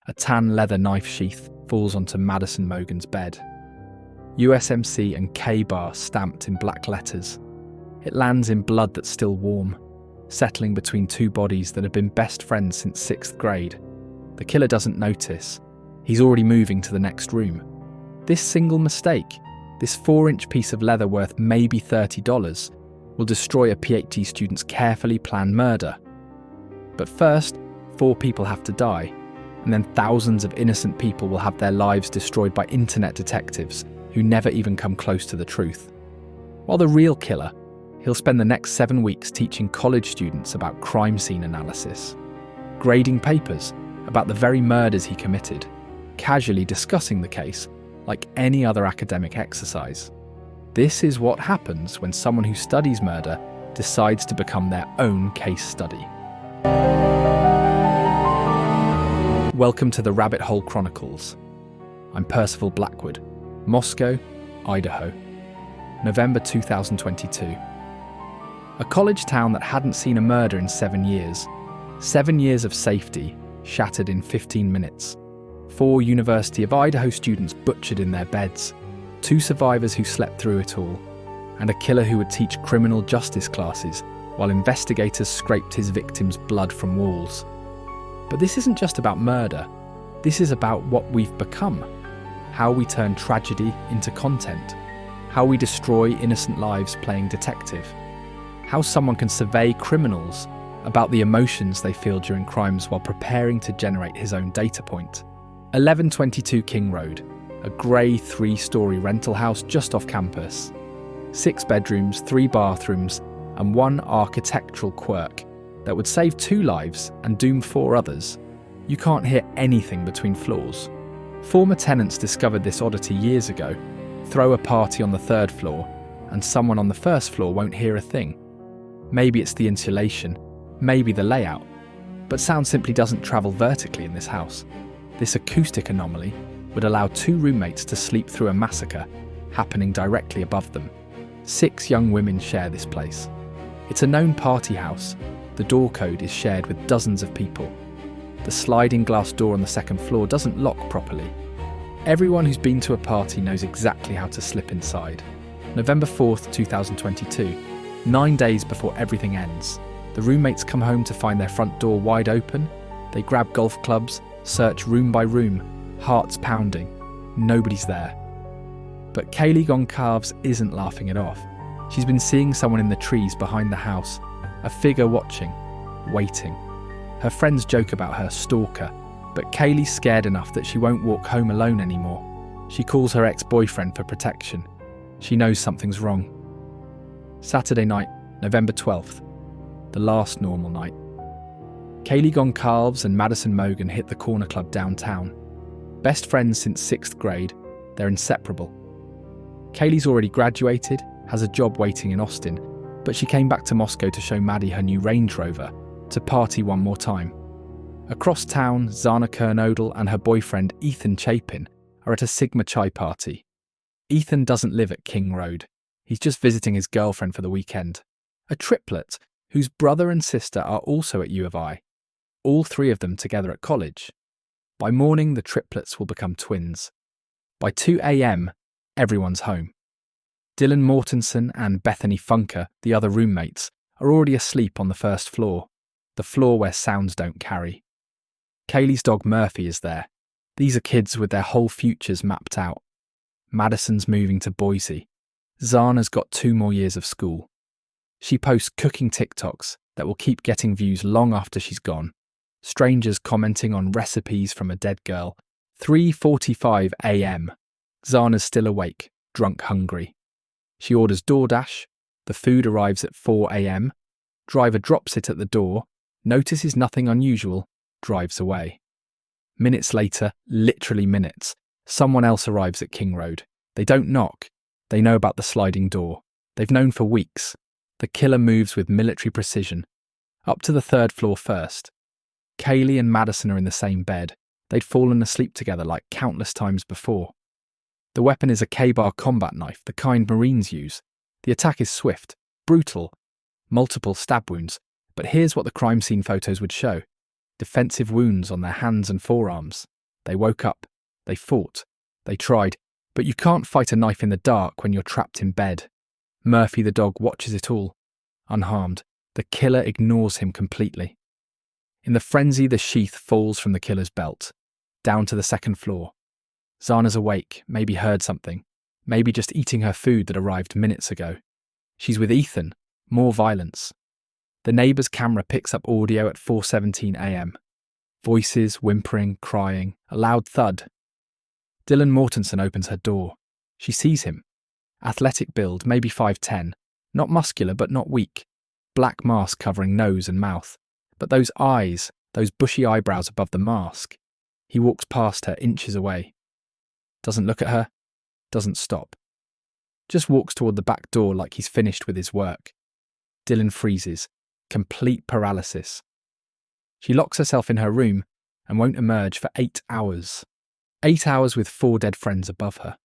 A tan leather knife sheath falls onto Madison Mogen's bed. USMC and K-bar stamped in black letters. It lands in blood that's still warm, settling between two bodies that have been best friends since 6th grade. The killer doesn't notice. He's already moving to the next room. This single mistake, this 4-inch piece of leather worth maybe $30, will destroy a PhD student's carefully planned murder. But first, 4 people have to die, and then thousands of innocent people will have their lives destroyed by internet detectives who never even come close to the truth. While the real killer, he'll spend the next 7 weeks teaching college students about crime scene analysis, grading papers about the very murders he committed, casually discussing the case like any other academic exercise. This is what happens when someone who studies murder decides to become their own case study. Welcome to the Rabbit Hole Chronicles. I'm Percival Blackwood, Moscow, Idaho, November 2022. A college town that hadn't seen a murder in 7 years. 7 years of safety, shattered in 15 minutes. 4 University of Idaho students butchered in their beds. 2 survivors who slept through it all. And a killer who would teach criminal justice classes while investigators scraped his victims' blood from walls. But this isn't just about murder. This is about what we've become. How we turn tragedy into content. How we destroy innocent lives playing detective. How someone can survey criminals about the emotions they feel during crimes while preparing to generate his own data point. 1122 King Road, a grey 3-storey rental house just off campus. 6 bedrooms, 3 bathrooms, and 1 architectural quirk that would save 2 lives and doom 4 others. You can't hear anything between floors. Former tenants discovered this oddity years ago. Throw a party on the 3rd floor, and someone on the 1st floor won't hear a thing. Maybe it's the insulation, maybe the layout, but sound simply doesn't travel vertically in this house. This acoustic anomaly would allow 2 roommates to sleep through a massacre happening directly above them. 6 young women share this place. It's a known party house. The door code is shared with dozens of people. The sliding glass door on the 2nd floor doesn't lock properly. Everyone who's been to a party knows exactly how to slip inside. November 4th, 2022, 9 days before everything ends. The roommates come home to find their front door wide open. They grab golf clubs, search room by room, hearts pounding. Nobody's there. But Kaylee Goncalves isn't laughing it off. She's been seeing someone in the trees behind the house, a figure watching, waiting. Her friends joke about her stalker, but Kaylee's scared enough that she won't walk home alone anymore. She calls her ex-boyfriend for protection. She knows something's wrong. Saturday night, November 12th, the last normal night. Kaylee Goncalves and Madison Mogen hit the corner club downtown. Best friends since 6th grade, they're inseparable. Kaylee's already graduated, has a job waiting in Austin, but she came back to Moscow to show Maddie her new Range Rover, to party one more time. Across town, Xana Kernodle and her boyfriend Ethan Chapin are at a Sigma chai party. Ethan doesn't live at King Road. He's just visiting his girlfriend for the weekend. A triplet whose brother and sister are also at U of I. All 3 of them together at college. By morning, the triplets will become twins. By 2 a.m, everyone's home. Dylan Mortensen and Bethany Funker, the other roommates, are already asleep on the 1st floor, the floor where sounds don't carry. Kaylee's dog Murphy is there. These are kids with their whole futures mapped out. Madison's moving to Boise. Xana's got 2 more years of school. She posts cooking TikToks that will keep getting views long after she's gone. Strangers commenting on recipes from a dead girl. 3:45 a.m. Xana's still awake, drunk hungry. She orders DoorDash. The food arrives at 4 a.m. Driver drops it at the door, notices nothing unusual, drives away. Minutes later, literally minutes, someone else arrives at King Road. They don't knock. They know about the sliding door. They've known for weeks. The killer moves with military precision. Up to the 3rd floor first. Kaylee and Madison are in the same bed. They'd fallen asleep together like countless times before. The weapon is a K-bar combat knife, the kind Marines use. The attack is swift, brutal, multiple stab wounds. But here's what the crime scene photos would show. Defensive wounds on their hands and forearms. They woke up. They fought. They tried. But you can't fight a knife in the dark when you're trapped in bed. Murphy the dog watches it all. Unharmed, the killer ignores him completely. In the frenzy, the sheath falls from the killer's belt, down to the second floor. Xana's awake, maybe heard something, maybe just eating her food that arrived minutes ago. She's with Ethan, more violence. The neighbour's camera picks up audio at 4:17 a.m. Voices, whimpering, crying, a loud thud. Dylan Mortensen opens her door. She sees him. Athletic build, maybe 5'10", not muscular but not weak. Black mask covering nose and mouth. But those eyes, those bushy eyebrows above the mask. He walks past her inches away. Doesn't look at her. Doesn't stop. Just walks toward the back door like he's finished with his work. Dylan freezes. Complete paralysis. She locks herself in her room and won't emerge for 8 hours. 8 hours with 4 dead friends above her.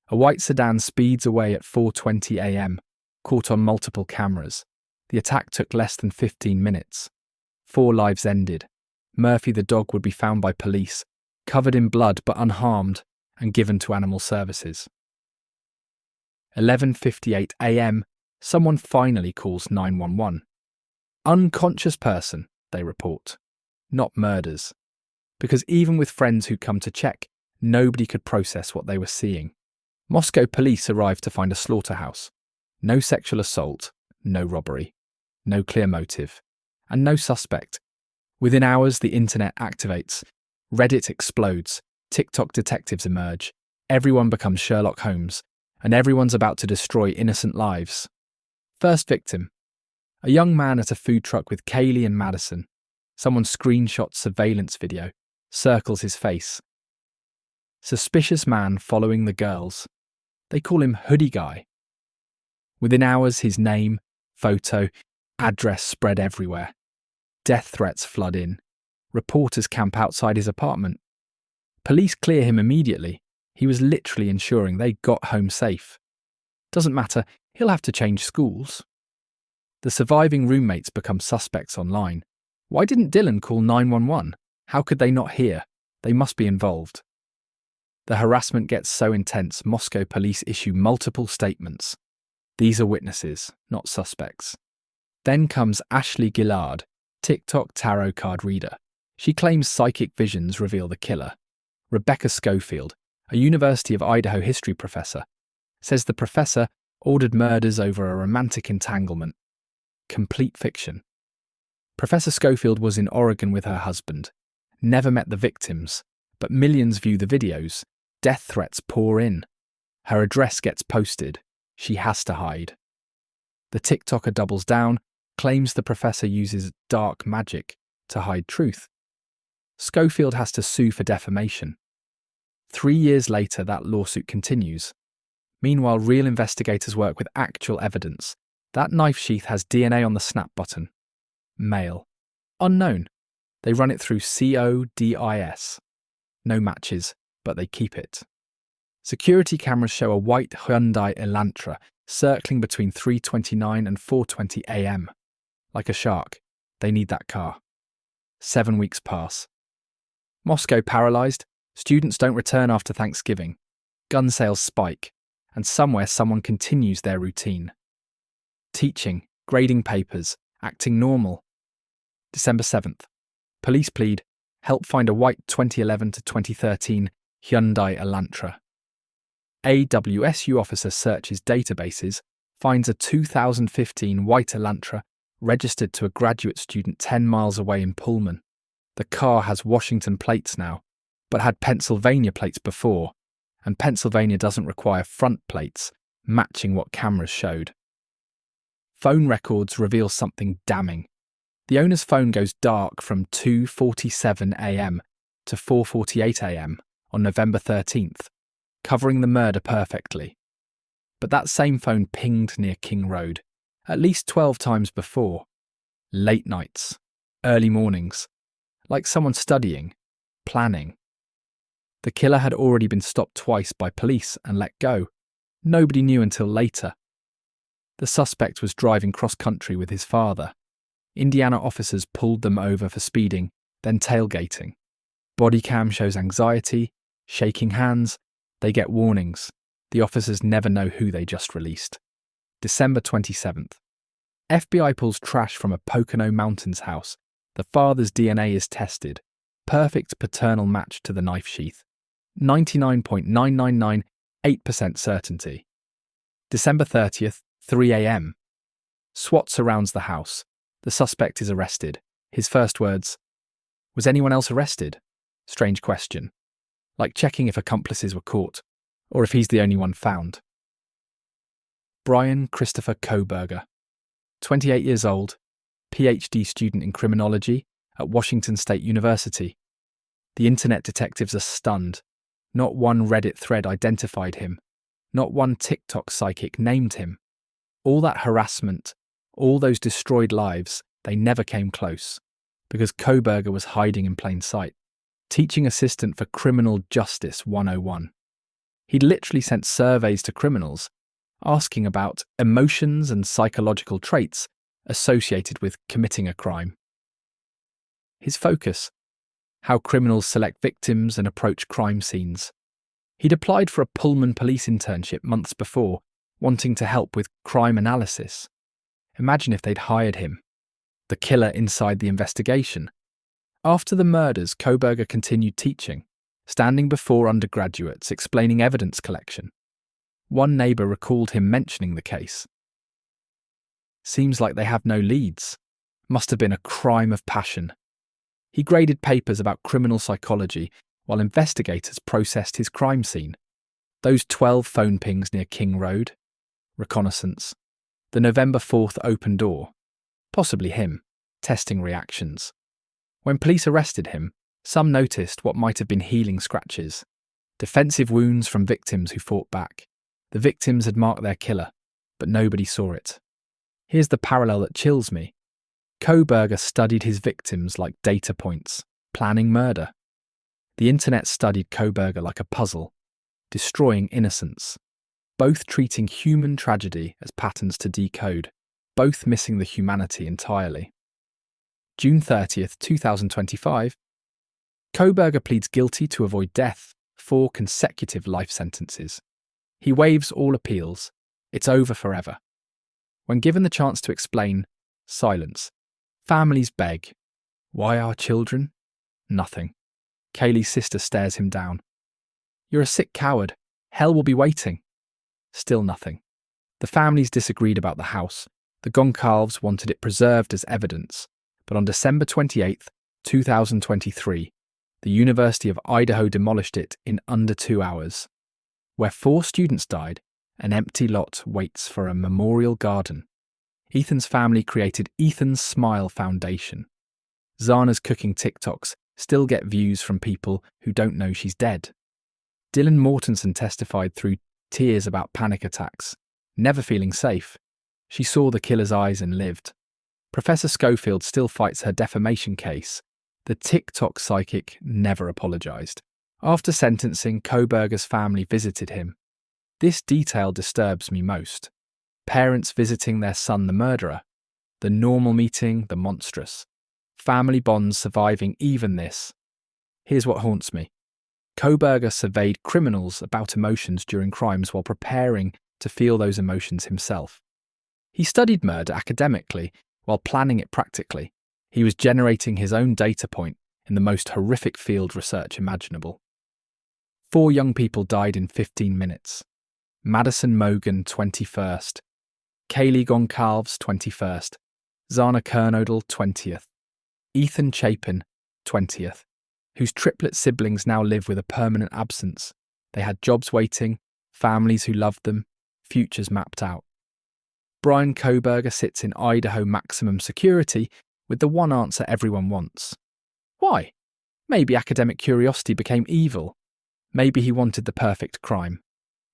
A white sedan speeds away at 4:20 a.m, caught on multiple cameras. The attack took less than 15 minutes. 4 lives ended. Murphy the dog would be found by police, covered in blood but unharmed, and given to animal services. 11:58 a.m, someone finally calls 911. Unconscious person, they report. Not murders. Because even with friends who come to check, nobody could process what they were seeing. Moscow police arrived to find a slaughterhouse. No sexual assault, no robbery, no clear motive, and no suspect. Within hours, the internet activates. Reddit explodes. TikTok detectives emerge. Everyone becomes Sherlock Holmes, and everyone's about to destroy innocent lives. First victim. A young man at a food truck with Kaylee and Madison. Someone screenshots surveillance video, circles his face. Suspicious man following the girls. They call him Hoodie Guy. Within hours, his name, photo, address spread everywhere. Death threats flood in. Reporters camp outside his apartment. Police clear him immediately. He was literally ensuring they got home safe. Doesn't matter, he'll have to change schools. The surviving roommates become suspects online. Why didn't Dylan call 911? How could they not hear? They must be involved. The harassment gets so intense, Moscow police issue multiple statements. These are witnesses, not suspects. Then comes Ashley Gillard, TikTok tarot card reader. She claims psychic visions reveal the killer. Rebecca Schofield, a University of Idaho history professor, says the professor ordered murders over a romantic entanglement. Complete fiction. Professor Schofield was in Oregon with her husband. Never met the victims, but millions view the videos. Death threats pour in. Her address gets posted. She has to hide. The TikToker doubles down, claims the professor uses dark magic to hide truth. Schofield has to sue for defamation. 3 years later, that lawsuit continues. Meanwhile, real investigators work with actual evidence. That knife sheath has DNA on the snap button. Male. Unknown. They run it through CODIS. No matches, but they keep it. Security cameras show a white Hyundai Elantra circling between 3:29 and 4:20 a.m. Like a shark, they need that car. 7 weeks pass. Moscow paralysed, students don't return after Thanksgiving. Gun sales spike, and somewhere someone continues their routine. Teaching, grading papers, acting normal. December 7th. Police plead, help find a white 2011 to 2013 Hyundai Elantra. AWSU officer searches databases, finds a 2015 white Elantra registered to a graduate student 10 miles away in Pullman. The car has Washington plates now, but had Pennsylvania plates before, and Pennsylvania doesn't require front plates, matching what cameras showed. Phone records reveal something damning. The owner's phone goes dark from 2:47 a.m. to 4:48 a.m. on November 13th, covering the murder perfectly. But that same phone pinged near King Road, at least 12 times before. Late nights, early mornings, like someone studying, planning. The killer had already been stopped twice by police and let go. Nobody knew until later. The suspect was driving cross-country with his father. Indiana officers pulled them over for speeding, then tailgating. Body cam shows anxiety, shaking hands. They get warnings. The officers never know who they just released. December 27th. FBI pulls trash from a Pocono Mountains house. The father's DNA is tested. Perfect paternal match to the knife sheath. 99.9998% certainty. December 30th, 3 a.m. SWAT surrounds the house. The suspect is arrested. His first words, "Was anyone else arrested?" Strange question. Like checking if accomplices were caught, or if he's the only one found. Bryan Kohberger, 28 years old, PhD student in criminology at Washington State University. The internet detectives are stunned. Not one Reddit thread identified him. Not one TikTok psychic named him. All that harassment, all those destroyed lives, they never came close. Because Kohberger was hiding in plain sight. Teaching assistant for Criminal Justice 101. He'd literally sent surveys to criminals, asking about emotions and psychological traits associated with committing a crime. His focus: how criminals select victims and approach crime scenes. He'd applied for a Pullman police internship months before, wanting to help with crime analysis. Imagine if they'd hired him, the killer inside the investigation. After the murders, Kohberger continued teaching, standing before undergraduates explaining evidence collection. One neighbour recalled him mentioning the case. "Seems like they have no leads. Must have been a crime of passion." He graded papers about criminal psychology while investigators processed his crime scene. Those 12 phone pings near King Road. Reconnaissance. The November 4th open door. Possibly him, testing reactions. When police arrested him, some noticed what might have been healing scratches. Defensive wounds from victims who fought back. The victims had marked their killer, but nobody saw it. Here's the parallel that chills me. Kohberger studied his victims like data points, planning murder. The internet studied Kohberger like a puzzle, destroying innocence. Both treating human tragedy as patterns to decode, both missing the humanity entirely. June 30th, 2025. Kohberger pleads guilty to avoid death, 4 consecutive life sentences. He waives all appeals. It's over forever. When given the chance to explain, silence. Families beg. Why our children? Nothing. Kaylee's sister stares him down. You're a sick coward. Hell will be waiting. Still nothing. The families disagreed about the house. The Goncalves wanted it preserved as evidence. But on December 28th, 2023, the University of Idaho demolished it in under 2 hours. Where 4 students died, an empty lot waits for a memorial garden. Ethan's family created Ethan's Smile Foundation. Xana's cooking TikToks still get views from people who don't know she's dead. Dylan Mortensen testified through tears about panic attacks, never feeling safe. She saw the killer's eyes and lived. Professor Schofield still fights her defamation case. The TikTok psychic never apologized. After sentencing, Kohberger's family visited him. This detail disturbs me most. Parents visiting their son, the murderer. The normal meeting, the monstrous. Family bonds surviving even this. Here's what haunts me. Kohberger surveyed criminals about emotions during crimes while preparing to feel those emotions himself. He studied murder academically while planning it practically. He was generating his own data point in the most horrific field research imaginable. 4 young people died in 15 minutes. Madison Mogen, 21st. Kaylee Goncalves, 21st. Xana Kernodle, 20th. Ethan Chapin, 20th, whose triplet siblings now live with a permanent absence. They had jobs waiting, families who loved them, futures mapped out. Bryan Kohberger sits in Idaho maximum security with the one answer everyone wants. Why? Maybe academic curiosity became evil. Maybe he wanted the perfect crime.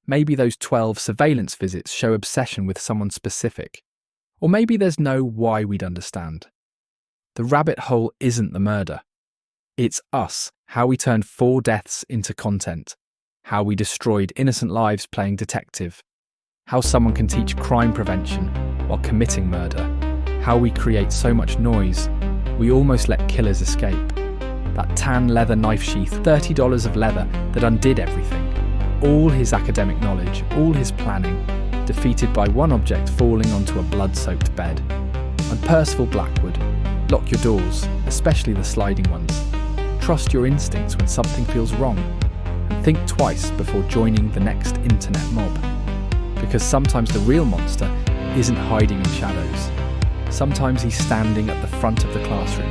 Maybe those 12 surveillance visits show obsession with someone specific. Or maybe there's no why we'd understand. The rabbit hole isn't the murder. It's us, how we turned 4 deaths into content. How we destroyed innocent lives playing detective. How someone can teach crime prevention while committing murder. How we create so much noise, we almost let killers escape. That tan leather knife sheath, $30 of leather that undid everything. All his academic knowledge, all his planning, defeated by one object falling onto a blood-soaked bed. I'm Percival Blackwood. Lock your doors, especially the sliding ones. Trust your instincts when something feels wrong, and think twice before joining the next internet mob. Because sometimes the real monster isn't hiding in shadows. Sometimes he's standing at the front of the classroom,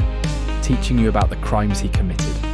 teaching you about the crimes he committed.